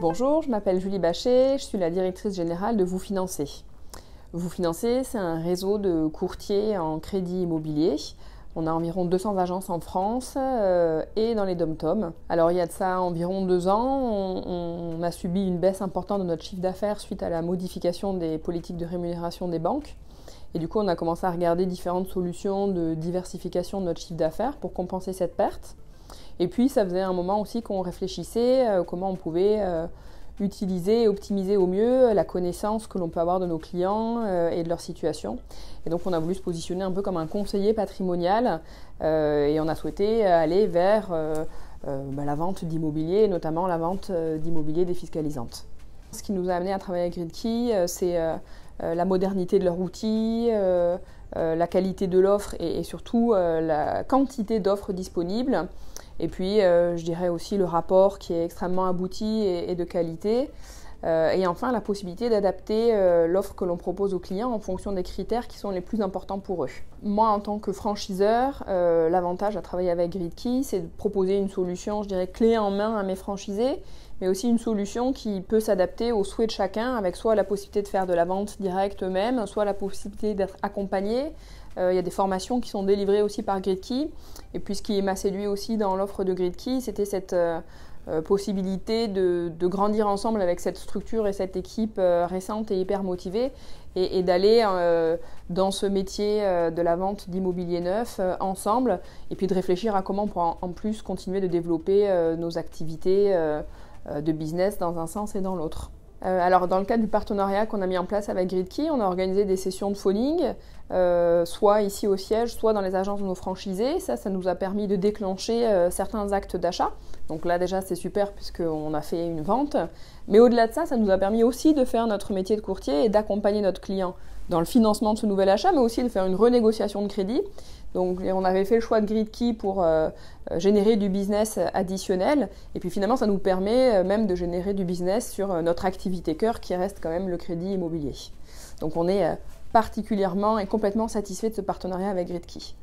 Bonjour, je m'appelle Julie Bachet, je suis la directrice générale de Vous Financer. Vous Financer, c'est un réseau de courtiers en crédit immobilier. On a environ 200 agences en France et dans les DOM-TOM. Alors il y a de ça environ 2 ans, on a subi une baisse importante de notre chiffre d'affaires suite à la modification des politiques de rémunération des banques. Et du coup, on a commencé à regarder différentes solutions de diversification de notre chiffre d'affaires pour compenser cette perte. Et puis, ça faisait un moment aussi qu'on réfléchissait comment on pouvait utiliser et optimiser au mieux la connaissance que l'on peut avoir de nos clients et de leur situation. Et donc, on a voulu se positionner un peu comme un conseiller patrimonial et on a souhaité aller vers la vente d'immobilier, notamment la vente d'immobilier défiscalisante. Ce qui nous a amené à travailler avec Gridkey, c'est la modernité de leur outil, la qualité de l'offre et surtout la quantité d'offres disponibles. Et puis, je dirais aussi le rapport qui est extrêmement abouti et de qualité. Et enfin, la possibilité d'adapter l'offre que l'on propose aux clients en fonction des critères qui sont les plus importants pour eux. Moi, en tant que franchiseur, l'avantage à travailler avec Gridkey, c'est de proposer une solution, je dirais, clé en main à mes franchisés, mais aussi une solution qui peut s'adapter aux souhaits de chacun, avec soit la possibilité de faire de la vente directe eux-mêmes, soit la possibilité d'être accompagnés. Il y a des formations qui sont délivrées aussi par Gridkey. Et puis ce qui m'a séduit aussi dans l'offre de Gridkey, c'était cette possibilité de grandir ensemble avec cette structure et cette équipe récente et hyper motivée et d'aller dans ce métier de la vente d'immobilier neuf ensemble et puis de réfléchir à comment on pourra en plus continuer de développer nos activités de business dans un sens et dans l'autre. Alors dans le cadre du partenariat qu'on a mis en place avec Gridkey, on a organisé des sessions de phoning, soit ici au siège, soit dans les agences de nos franchisés. Ça nous a permis de déclencher certains actes d'achat. Donc là déjà c'est super puisqu'on a fait une vente. Mais au-delà de ça, ça nous a permis aussi de faire notre métier de courtier et d'accompagner notre client dans le financement de ce nouvel achat, mais aussi de faire une renégociation de crédit. Donc on avait fait le choix de Gridkey pour générer du business additionnel. Et puis finalement, ça nous permet même de générer du business sur notre activité cœur qui reste quand même le crédit immobilier. Donc on est particulièrement et complètement satisfait de ce partenariat avec Gridkey.